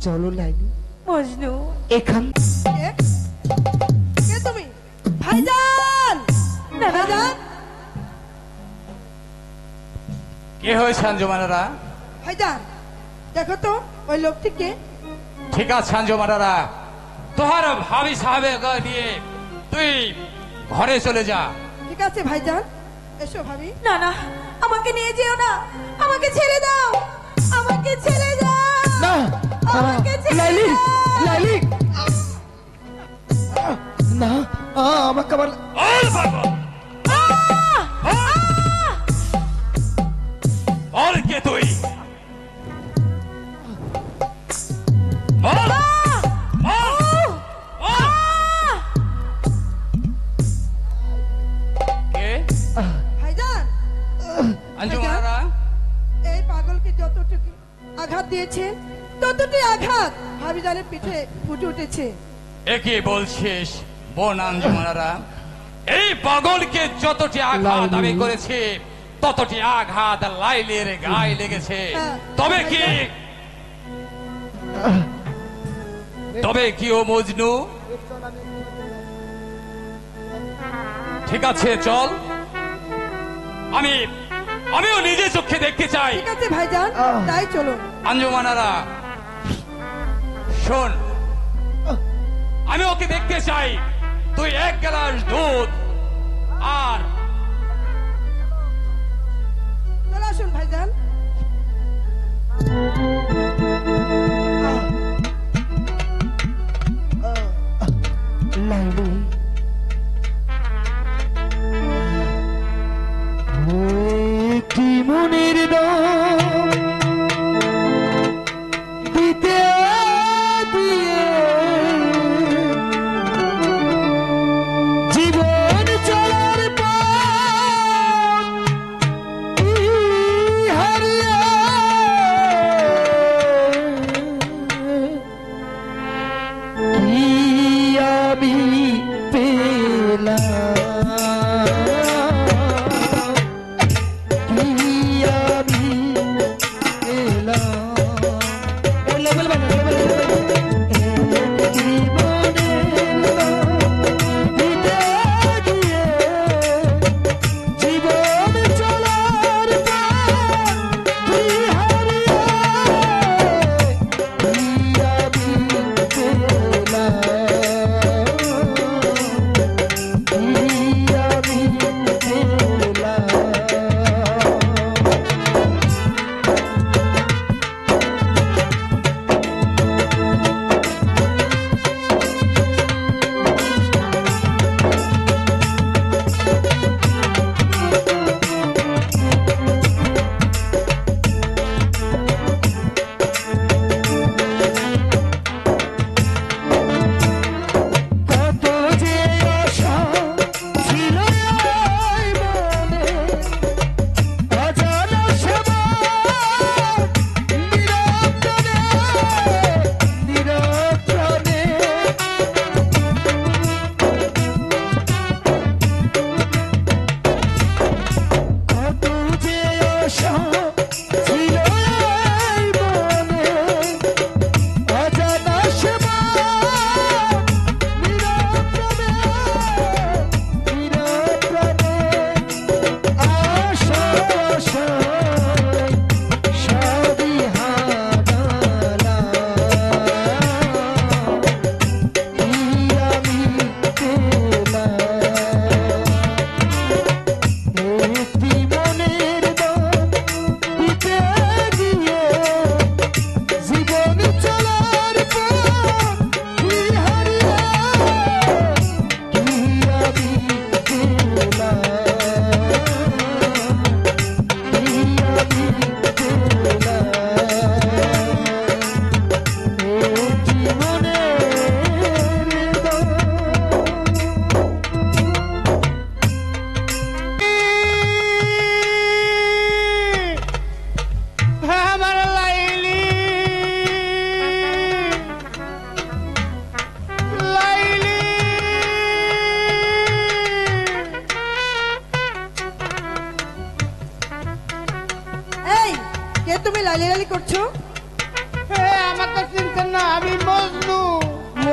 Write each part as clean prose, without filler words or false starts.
চলো লাইলি মজনু এখান কে তুমি? ভাইজান, ভাইজান, কে হয়েছে আঞ্জুমানারা? ভাইজান, দেখো তো ওই লোকটিকে। ঠিক আছে আঞ্জুমানারা, তোহার ভাবি সাহেব নিয়ে তুই ঘরে চলে যা। ঠিক আছে ভাইজান, এসো ভাবি। না না, আমাকে নিয়ে যেও না, আমাকে ছেড়ে দাও, আমাকে ছেড়ে দাও, না আমাকে ছেড়ে লাইলি দাও। লাইলি না আমাকে আবার বল পাগল, বল কে তুই? বল, বল, বল। কে? ভাইজান, আঞ্জুমানারা, এই পাগলকে যতটুকু আঘাত দিয়েছে ততটাই আঘাত ভাবিজানের পিঠে ফুটে উঠেছে। একে বলছিস বোন আঞ্জুমানারা? এই পাগলকে যতটি আঘাত আমি করেছি ততটি আঘাত লাইলির গায়ে লেগেছে। তবে কি ও মজনু? ঠিক আছে চল, আমিও নিজে চোখে দেখতে চাই। ঠিক আছে ভাইজান, তাই চলুন। আঞ্জুমানারা শোন, আমি ওকে দেখতে চাই। তুই এক গ্লাস দুধ আর চলে আসুন ভাইজান। লাইলি কি মনের দাম দিতে দিয়ে জীবন চলার পর হারিয়ে কি আমি পেলাম কি আমি পেলাম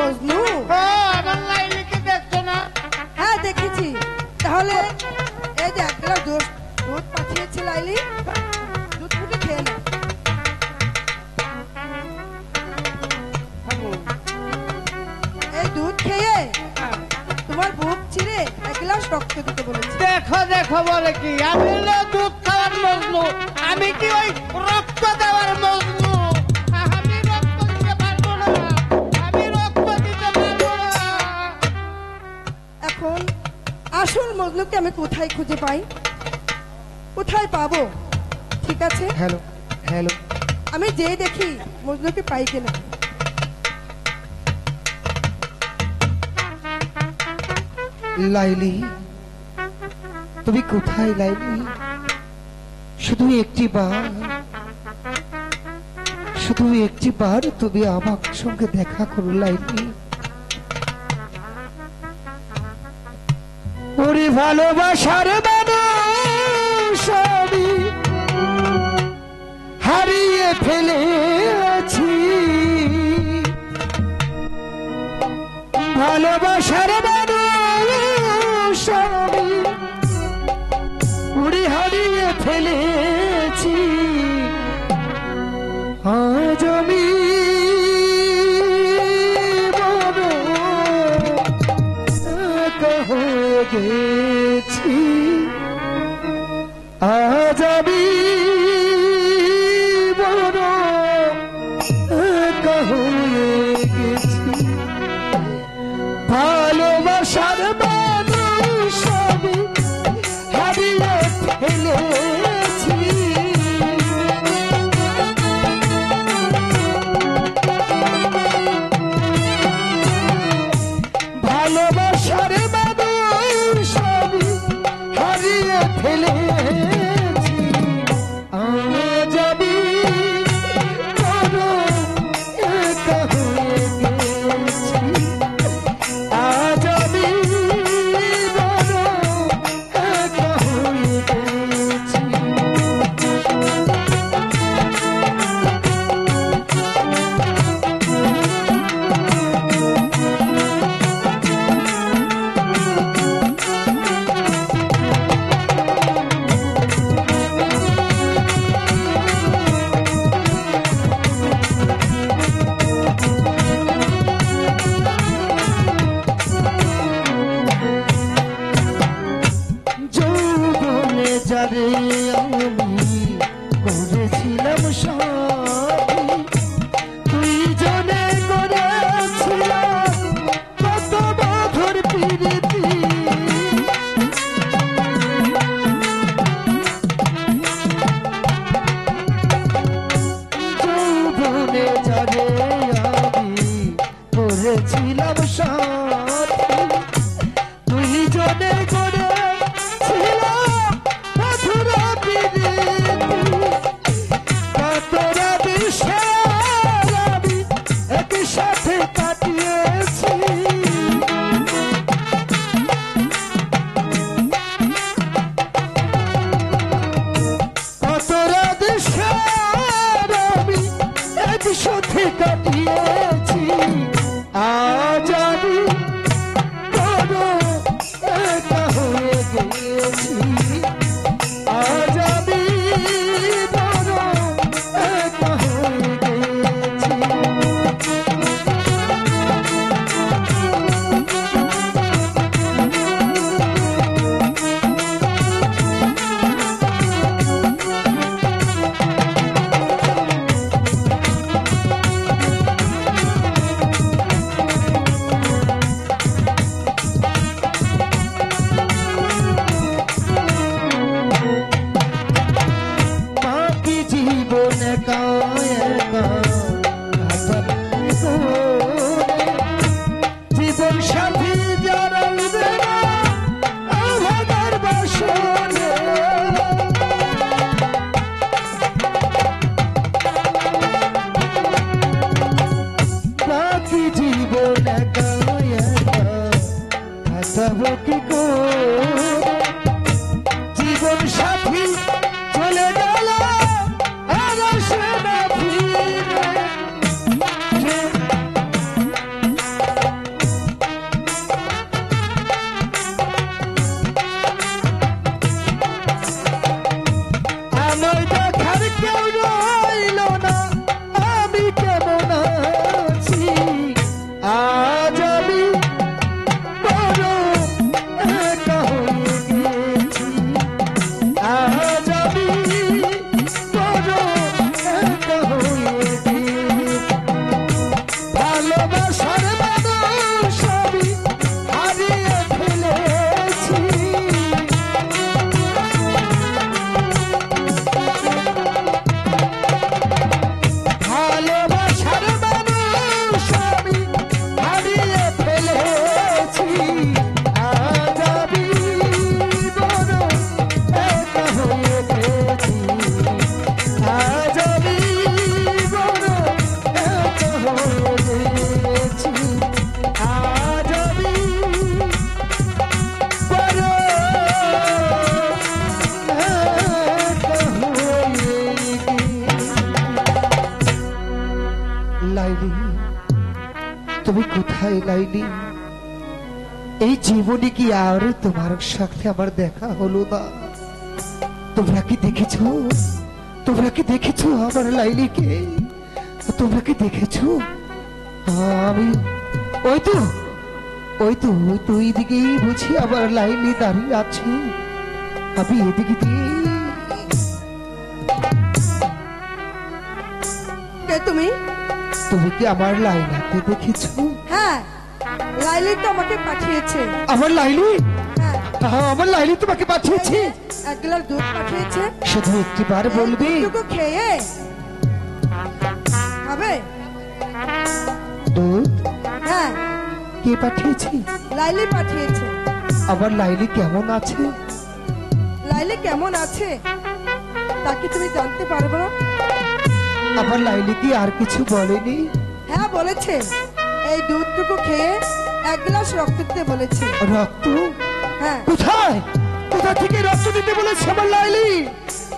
মজনু? ও আমার লাইলিকে দেখছো না? হ্যাঁ দেখেছি। তাহলে এই যে এক গ্লাস দুধ পাঠিয়েছে লাইলি, দুধ ফুটে খেয়ে না। এই দুধ খেয়ে তোমার বুক চিরে এক গ্লাস রক্ত দিতে বলেছে। দেখো দেখো বলে কি, আমি হলো দুধ খাওয়ার মজনু, আমি কি ওই রক্ত দেওয়ার মজনু? আমি রক্ত দিতে পারবো না, আমি রক্ত দিতে পারবো না। এখন আসল মজনুকে আমি কোথায় খুঁজে পাই, কোথায় পাবো? ঠিক আছে, হ্যালো হ্যালো, আমি যেই দেখি মজনুকে পাই কিনা। লাইলি তুমি কোথায় লাইলি? শুধু একটি বার তুমি আমার সঙ্গে দেখা করো লাইলি। ওরে ভালোবাসার মানুষ আমি হারিয়ে ফেলেছি, ভালোবাসার মানুষ আমি ওরে হারিয়ে ফেলেছি। আজ আমি বড় একা হয়ে গেছি, আজ আমি বড় একা হয়ে গেছি। ভালোবাসার মানুষ আমি হারিয়ে ফেলেছি, ভালোবাসার মানুষ আমি হারিয়ে ফেলেছি। আজ আমি বড় একা হয়ে গেছি, আজ আমি বড় একা হয়ে গেছি। যৌবনে যারে আমি করেছিলাম সাথী, তুই জনে করেছিলাম কত মধুর প্রীতি। যৌবনে যারে আমি করেছিলাম সাথী, তুই জনে করেছিলাম মধুর প্রীতি। কতরা বিষয় আমি একসাথে কাটিয়েছি, কতরা বিষয় আমি একসাথে কাটিয়েছি। আজ আমি বড় একা হয়ে গেছি, আজ আমি বড় একা হয়ে গেছি। বাকি জীবন একা একা কাটাবো, জীবন সাথী যারা উঠবে না আভাগার বাসনে। বাকি জীবন একা একা কাটাবো কি করে, জীবন সাথী চলে গেল আর আসে না ফিরে। লাইলি, তুমি কোথায় লাইলি? এই জীবনে কি আর তোমার সাথে আমার দেখা হলো না? তোমরা কি দেখেছো? তোমরা কি দেখেছো আমার লাইলিকে? তোমরা কি দেখেছো? আমি ওই তো এইদিকেই বুঝি আমার লাইলি দাঁড়িয়ে আছে। আমি এদিকে দিয়ে কে তুমি? তুমি কি আমার লাইলাকে দেখেছো? হ্যাঁ, লাইলি তো আমাকে পাঠিয়েছে। আমার লাইলি? হ্যাঁ, আমার লাইলি তোমাকে পাঠিয়েছে? এক গ্লাস দুধ পাঠিয়েছে। শুধু একটিবার বলবে? দুধটুকু খেয়ে খাবে। দুধ? হ্যাঁ, কে পাঠিয়েছে? লাইলি পাঠিয়েছে। আমার লাইলি কেমন আছে? লাইলি কেমন আছে তা কি তুমি জানতে পারবে না? আমার লাইলি কি আর কিছু বলেনি? হ্যাঁ বলেছে, এই দুধটুকু খেয়ে এক গ্লাস রক্ত দিতে বলেছে। রক্ত? হ্যাঁ, কোথায়? কোথা থেকে রক্ত দিতে বলেছে আমার লাইলি?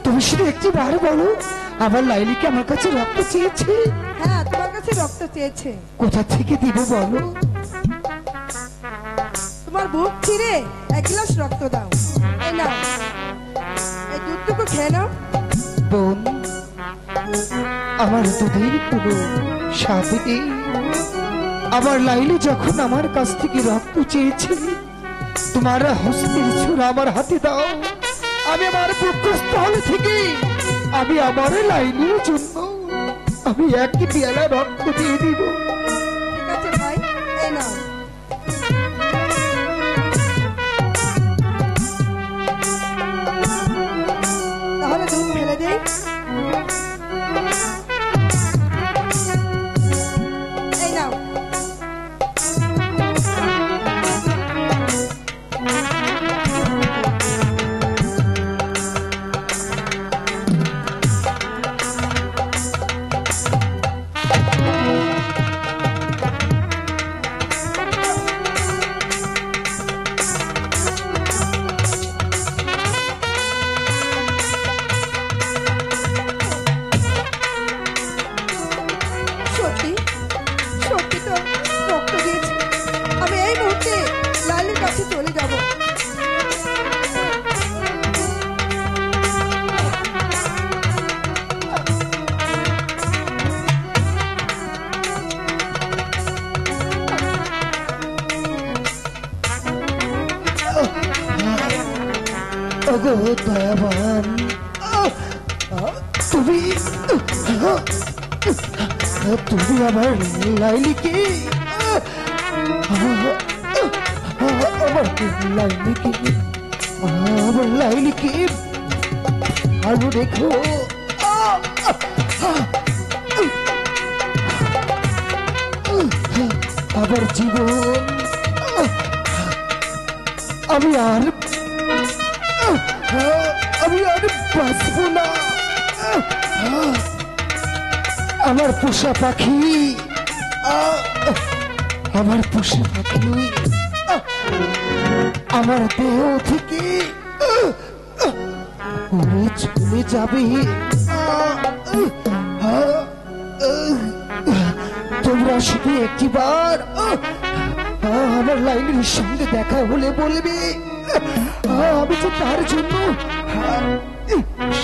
তুমি শুধু একটিবার বলো, আমার লাইলি কি আমার কাছে রক্ত চেয়েছে? হ্যাঁ, তোমার কাছে রক্ত চেয়েছে। কোথা থেকে দিব বলো? তোমার বুক চিরে এক গ্লাস রক্ত দাও। এই নাও, এই দুধটুকু খেয়ে নাও। বোন, আমার দুধের কোনো স্বাদ নেই। আমার লাইলি যখন আমার কাছ থেকে রক্ত চেয়েছে, তোমার হস্তের ছোঁয়া আমার হাতে দাও। আমি আমার বুকস্থল থেকে আমি আমার লাইলির জন্য আমি একই পেয়ালা রক্ত দিয়ে দিব। ঠিক আছে ভাই, এই নাও। তাহলে দুধ ফেলে দেই। এই নাও। সত্যি সত্যি তো রক্ত দিয়েছে। আমি এই মুহূর্তে লালির কাছে চলে যাব। ওগো দয়াবান, তুমি তুমি আমার লাইলিকে আমার লাইলিকে আরো দেখো। আমার জীবন আমি আর বাঁচব না। আমার পোষা পাখি, আমার পোষা পাখি আমার দেহ থেকে উড়ে চলে যাবে। তোমরা শুধু একটিবার আমার লাইনের সঙ্গে দেখা হলে বলবে, আমি তো তার জন্য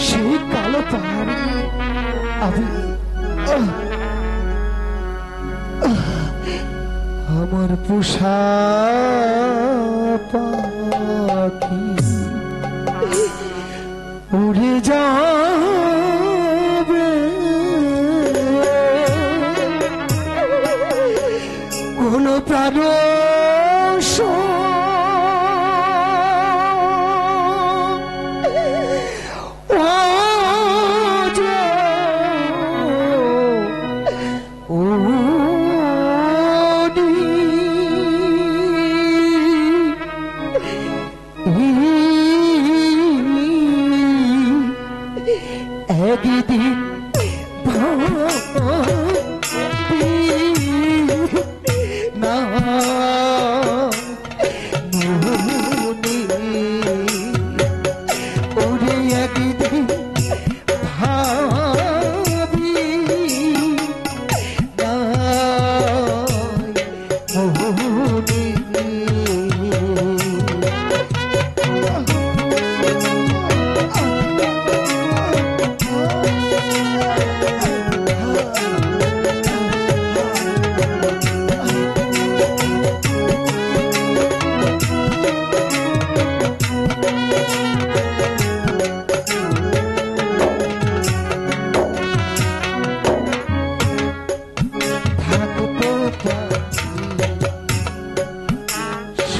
সেই কালো পাহাড়ি আমি আমার পোষা পাখি উড়ে যাবে কোন প্রাণ একদিন না ওরে একদিন ভাবি না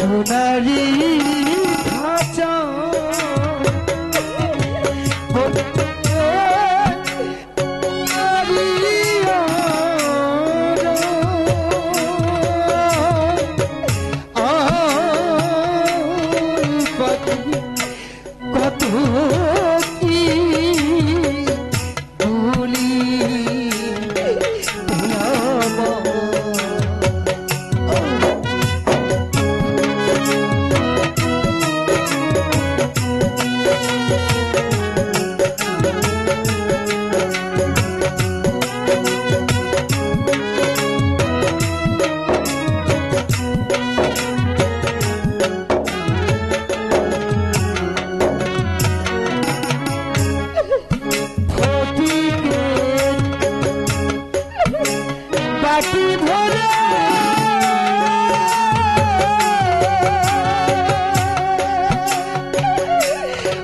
সোনারি খাঁচা কত কি ভুলি বাটি ভরে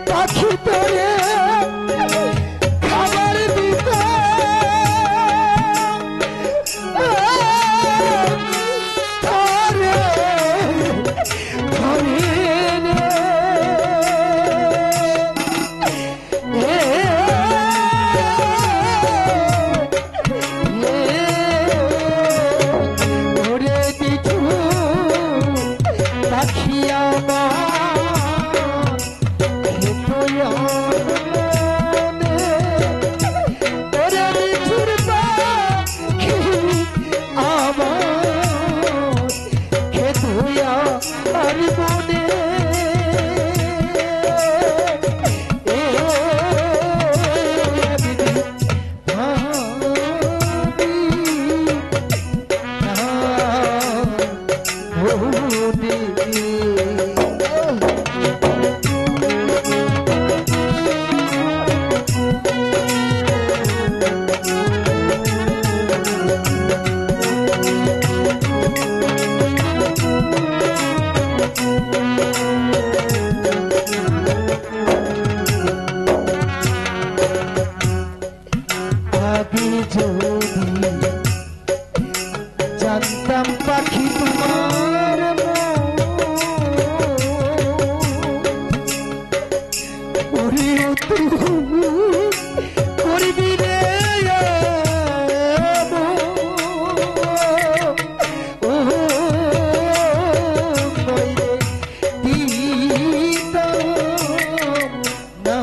পাখি তোরে খাবার দিতে ধরে আগে যদি জানতাম পাখি তোমার ওরে করবি রে ও না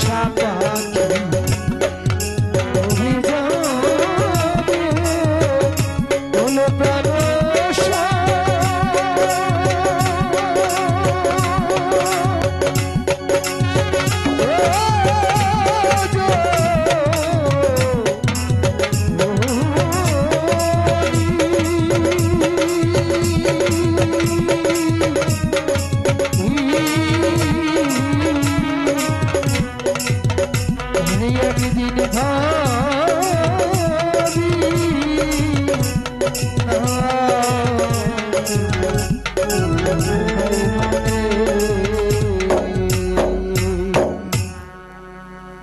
আশা পাখি অভিযানে হলো প্রাণসা। একদিন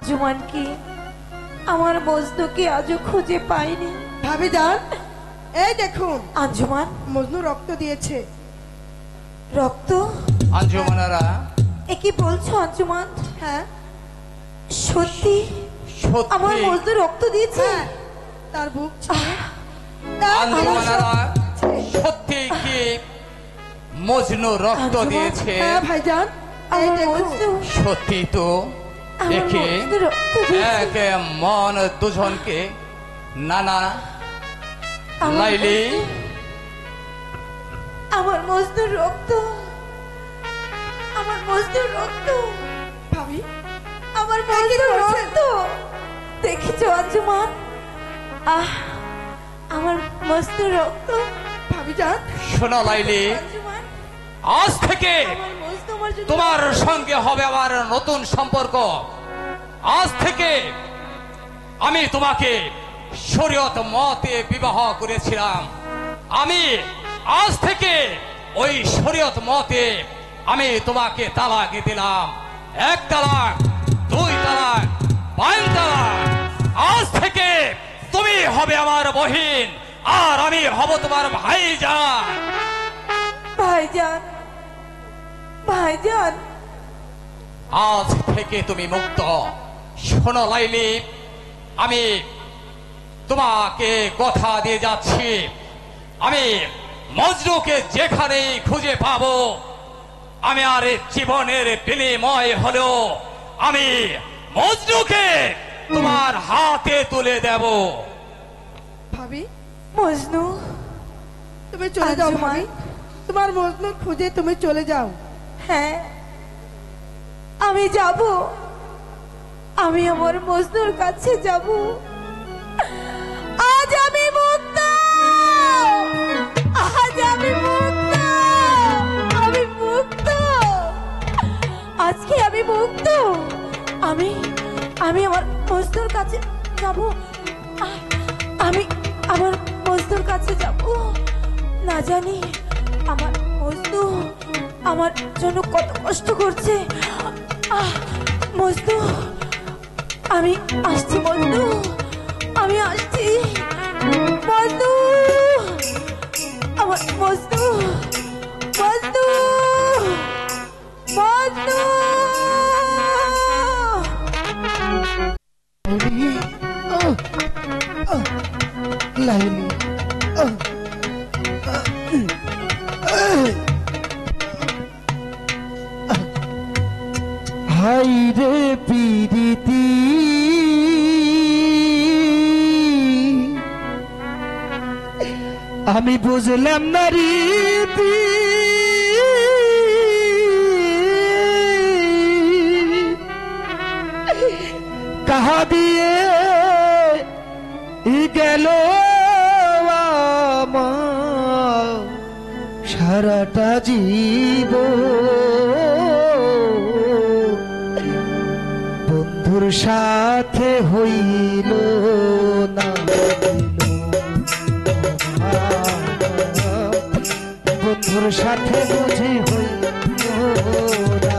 জুমানকে আমার মজনুকে আজও খুঁজে পাইনি। ভাবি যান, এই দেখুন আঞ্জুমান, মজনু রক্ত দিয়েছে। রক্ত? আঞ্জুমানারা, এ কি বলছো আঞ্জুমান? হ্যাঁ সত্যি আমার সত্যি মজনু রক্ত দিয়েছে? হ্যাঁ, তার বুক ছিঁড়ে, আঞ্জুমানারা, সত্যি কি মজনু রক্ত আঞ্জুমান, দিয়েছে? হ্যাঁ ভাইজান, এই আমার দেখুন মজনু, সত্যি তো আমার দেখে মজনু রক্ত দিয়েছে। এক মন দুজনকে নানা আমার লাইলি মজনু, আমার মজনু রক্ত, আমার মজনু রক্ত, ভাবি আমার মজনু রক্ত। দেখেছো আঞ্জুমান? আমার মজনু রক্ত। ভাবি যান, শোনো লাইলি, আঞ্জুমান, আজ থেকে আমার মজনু আমার জন্য তোমার সঙ্গে হবে আমার নতুন সম্পর্ক। আজ থেকে আমি তোমাকে শরীয়ত মতে বিবাহ করেছিলাম। আমি আজ থেকে ওই শরীয়ত মতে আমি তোমাকে তালাক দিলাম। 1 তালাক, 2 তালাক, 5 তালাক। আজ থেকে তুমি হবে আমার বহিন আর আমি হব তোমার ভাইজান। ভাইজান, ভাইজান, আজ থেকে তুমি মুক্ত। শোনো লাইলি, আমি তোমাকে কথা দিয়ে যাচ্ছি, আমি মজনুকে যেখানেই খুঁজে পাবো, আমি আর জীবনের বিনিময় হলেও আমি মজনুকে তোমার হাতে তুলে দেব। ভাবি মজনু, তুমি চলে যাও আঞ্জুমান। ভাবি, তোমার মজনু খুঁজে তুমি চলে যাও। হ্যাঁ আমি যাব, আমি আমার মজনুর কাছে যাব। আজ আমি মুক্ত, আজ আমি মুক্ত, আমি মুক্ত, আজকে আমি মুক্ত। আমি আমি আমার মজনুর কাছে যাব, আমি আমার মজনুর কাছে যাব। না জানি আমার মজনু আমার জন্য কত কষ্ট করছে। মজনু, আমি আসছি মজনু, আমি আসছি মজনু, আমার মজনু, মজনু, মজনু। লাইলি, হাই রে পিরিতি আমি বুঝলাম না রীতি, কাহা দিয়ে গেল আমার সারাটা জীবন। বন্ধুর সাথে হইল না, বন্ধুর সাথে বুঝি হইল না।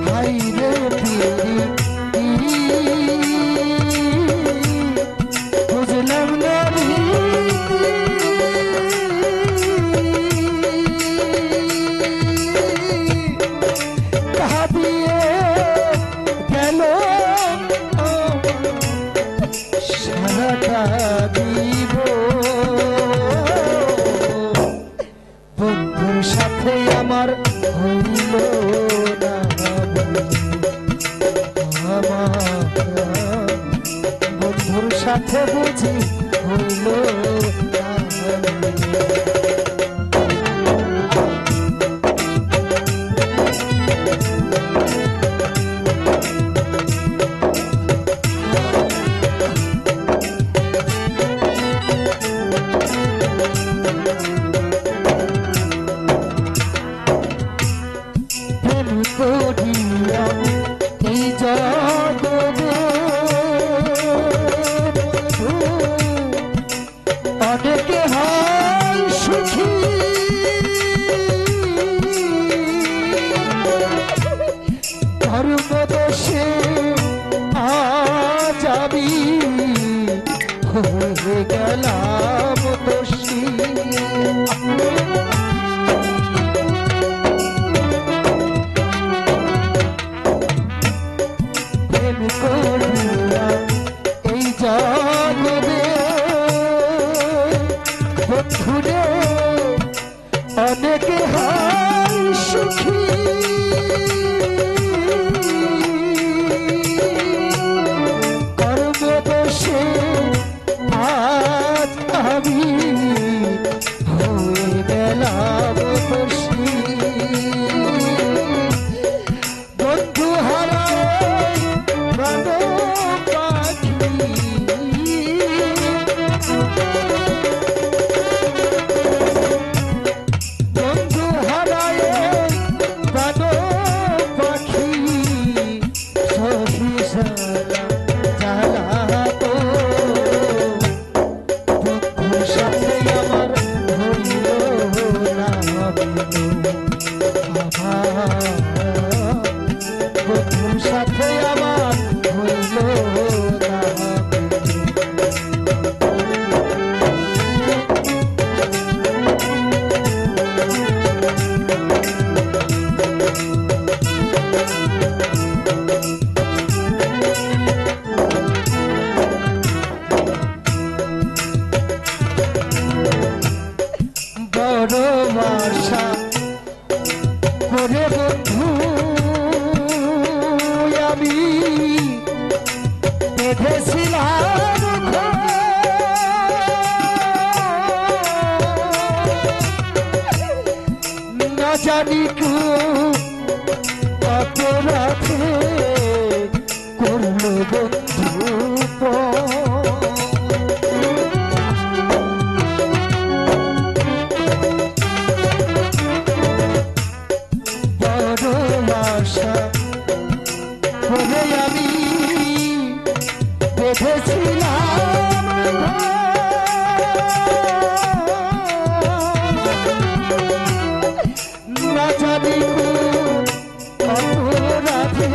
হাই রে পিরিতি বুঝলাম না রীতি, কাহা দিয়ে গেল সারাটা জীবন। বন্ধুর সাথে আমার হইল না, সাথে বুঝি হইল না। প্রেম করিয়া এই জগতে অনেকে হয় সুখী, ধর্মদোষে আজ আমি হয়ে গেলাম দোষী। প্রেম করিয়া এই জগতে বন্ধুরে অনেকে হয় সুখী, কর্মদোষে আজ আমি হয়ে গেলাম দোষী। বন্ধু হারায় প্রাণ পাখি, বন্ধু হারায় প্রাণ পাখি, সহিসালা জ্বালাতো। বন্ধুর সাথে আমার হইল না বন্ধুর সাথে আমার হইল না। বড় আশা করে বন্ধু আমি বেঁধেছিলাম না জানি কত রাতে করলো বন্ধু বড় আশা করে আমি বেঁধেছিলাম না জানি অপরাধে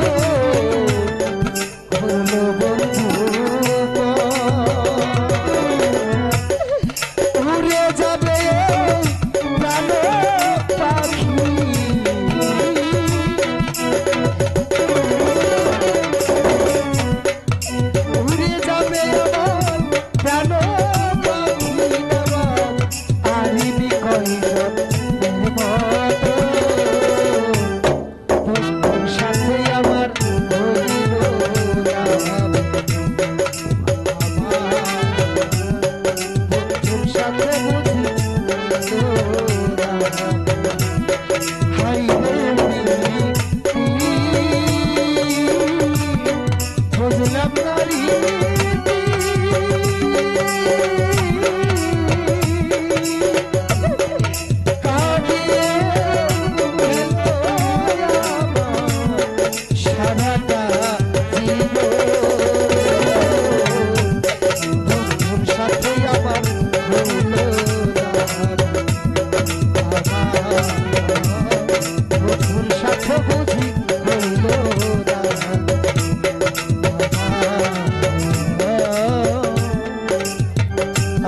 করলো বন্ধু উড়ে যাবে প্রাণ পাখি, উড়ে যাবে আমার প্রাণ পাখি আমার, আরিবি কইরব মতো। বন্ধুর সাথে আমার হইল না, বন্ধুর সাথে বুঝি হইল না। হাই বুঝলাম না রে কাঁদিয়ে গেল আমার সারাটা জীবন। বন্ধুর সাথে আমার হইল না, বন্ধুর সাথে বুঝি হইল না।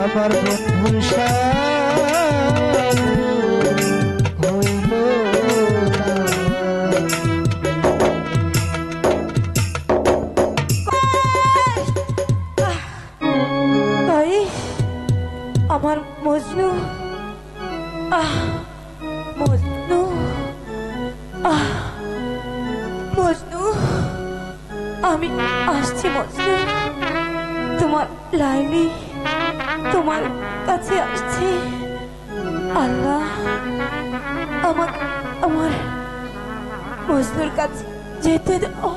আমার বন্ধুর সাথে হইল না। ভাই আমার মজনু, মজনু, মজনু, আমি আসছি মজনু। তোমার লাইলি তোমার কাছে আসছে। আল্লাহ আমাকে আমার মজনুর কাছে যেতে দাও।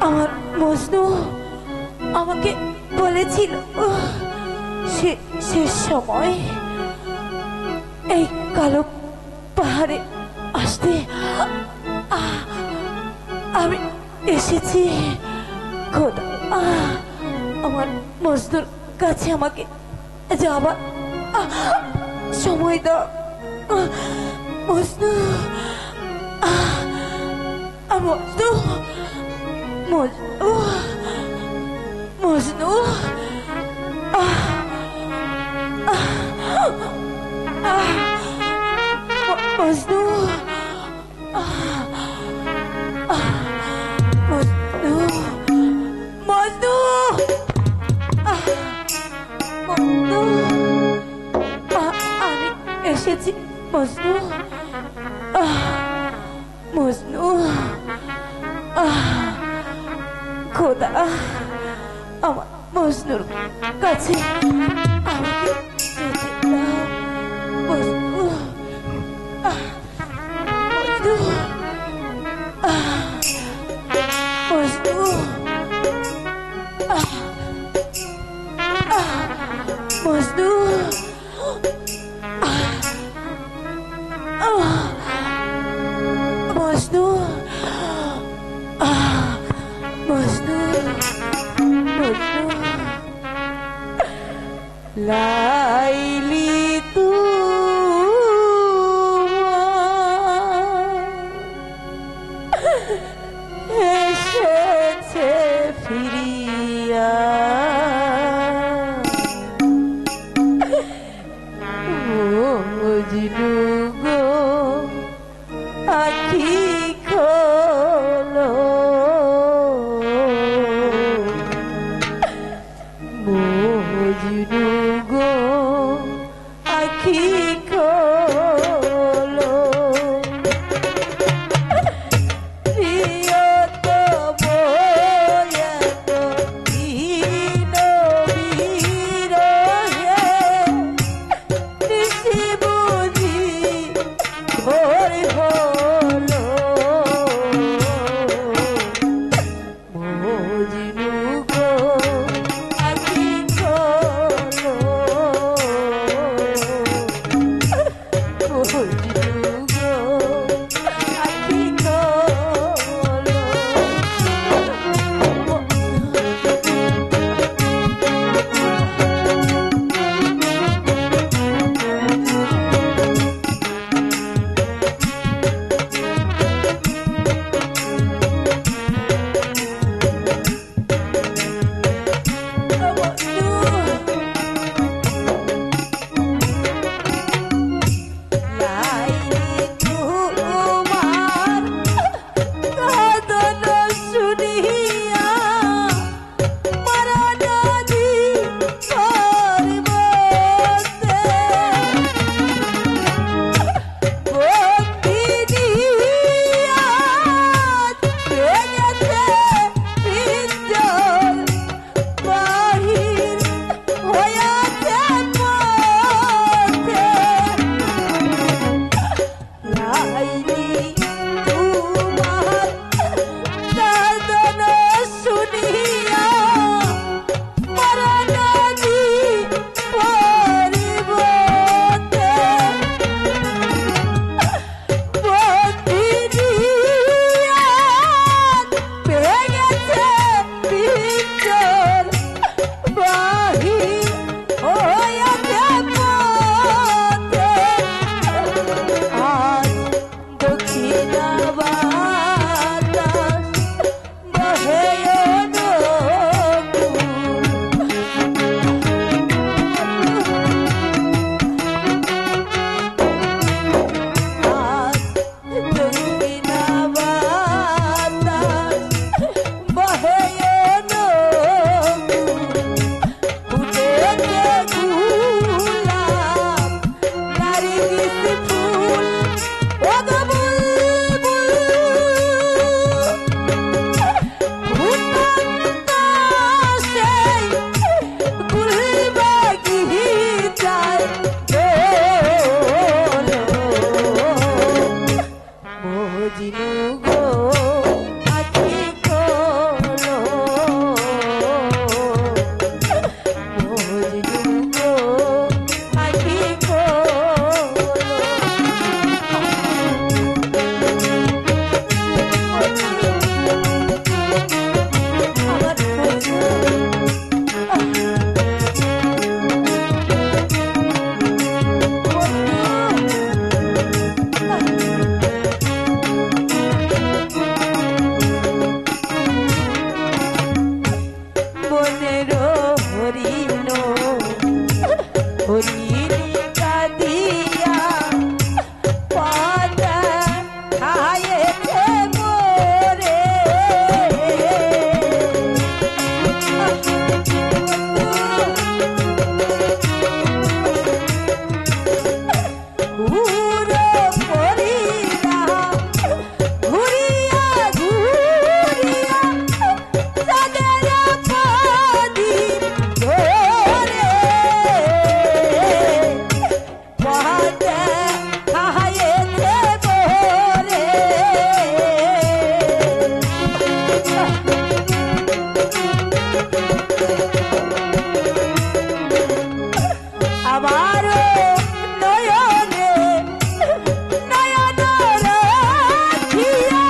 আমার মজনু আমাকে বলেছিল শেষ সময় এই কালো পাহাড়ে আসতে। আমি এসেছি। খোদা আমার মজনুর কাছে আমাকে যাবার সময় দাও। মজনু মজনু মজনু মজনু মজনু মজনু মজনু মজনু আমি এসেছি মজনু মজনু খোদা আমার মজনুর কাছে আমাকে যেতে দাও। মজনু মজনু মজনু মজনু মজনু মজনু মজনু লাইলি এসেছে ফিরিয়া। মজনু গো আখি খোলো। মজনু গো আখি খোলো। প্রিয়তম এত দীন বিরহে নিশি বুঝি ভোর হলো। মজনু গো আখি খোলো। মজনু গো আখি খোলো। লাইলি তোমার কাঁদন শুনিয়া মরণাদি পর্বতে বন্দিনিয়া ভেঙেছে পিঞ্জর বাহির হয়েছে পথে। লাইলি তোমার কাঁদন শুনিয়া মরণাদি পর্বতে বন্দিনিয়া ভেঙেছে পিঞ্জর বাহির হয়েছে পথে। আজ দক্ষিণা বাতাস বহে আজ দক্ষিণা বাতাস বহে ফুটেছে গোলাপ নারগিস ফুল। ও গো বুলবুল মজনু গো আখি খোলো মজনু গো আখি খোলো আমার মজনু বনের হরিণ হরিণ কাঁদিয়া পাতা খায়েছে মোরে ঘুরে পড়িয়া ঘুরিয়া ঘুরিয়া চাঁদের প্রদীপ ধরে পথে খাইয়েছে মোরে আমার নয়নে নয়ন রাখিয়া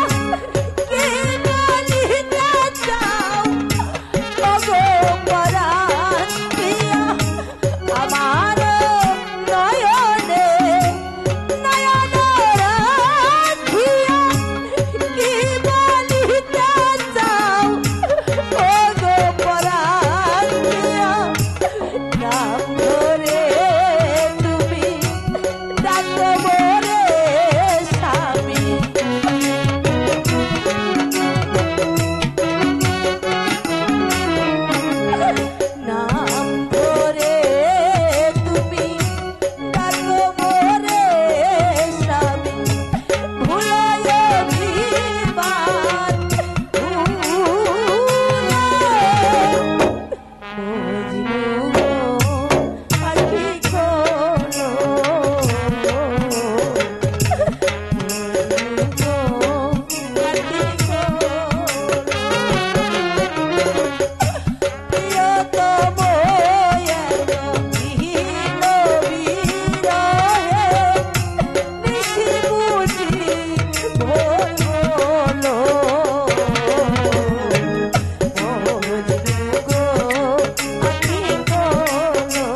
কি বলিতে চাও ওগো পরাণ প্রিয়া আমার নয়নে নয়ন রাখিয়া কি বলিতে চাও ওগো পরাণ প্রিয়া নাম ধরে তুমি ডাকো মোরে স্বামী নাম ধরে তুমি ডাকো মোরে স্বামী ভুলায় অভিমান মজনু গো আখি খোলো মজনু গো আখি খোলো প্রিয়তম এলো বিহীন বিরহে নিশি বুঝি ভোর হলো মজনু গো আখি খোলো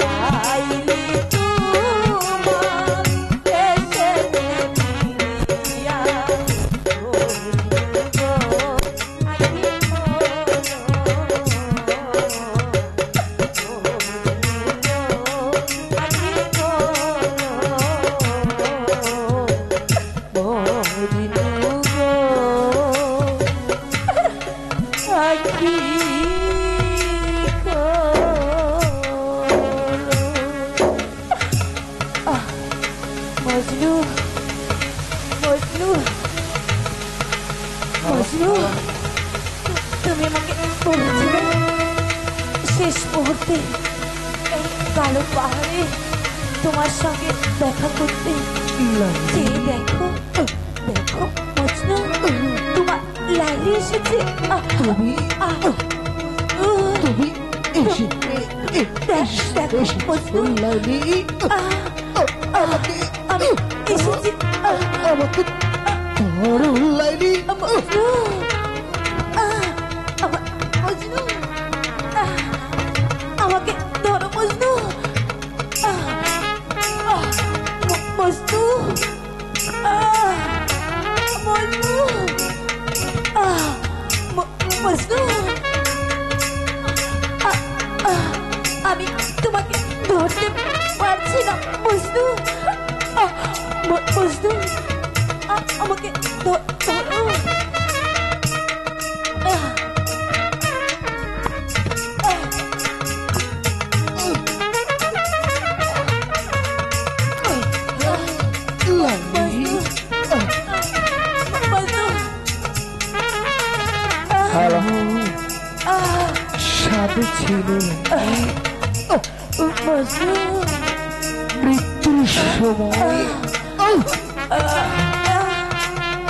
লাইলি তোমার এসে ফিরিয়া মজনু গো আখি মজনু মজনু মজনু তুমি আমাকে বলেছিলে শেষ মুহূর্তে এই কালো পাহাড়ে তোমার সঙ্গে দেখা করতে যে দেখো দেখো মজনু তোমার লাইলি এসেছে তুমি তুমি দেখো মজনু লাইলি আমাকে আমি এসেছি আমাকে ধরো লাইলি মজনু মজনু আমাকে ধরো মজনু মজনু মজনু মজনু আমি তোমাকে ধরতে পারছি না মজনু মজনু আমাকে ধরো স্বাদ ছিল মজনু মৃত্যুর সময়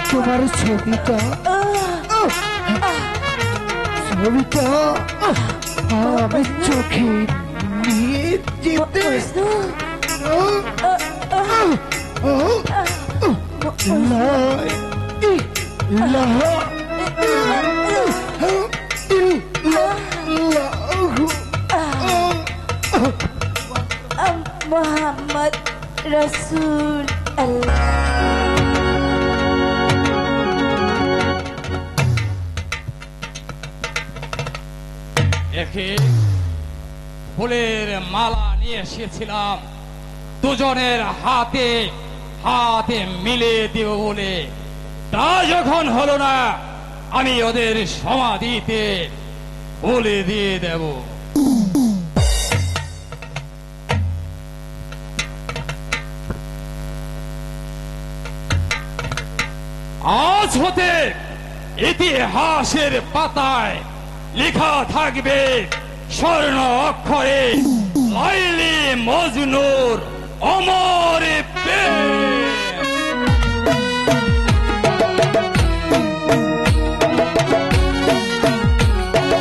তোমার ছবিটা আমি চোখে নিয়ে যেতে মোহাম্মদ রসুল আল্লাহ। একে ফুলের মালা নিয়ে এসেছিলাম দুজনের হাতে হাতে মিলে দেব বলে, তা যখন হলো না আমি ওদের সমাধিতে বলে দিয়ে দেব। আজ হতে ইতিহাসের পাতায় লেখা থাকবে স্বর্ণ অক্ষরে লাইলি মজনুর অমর প্রেম।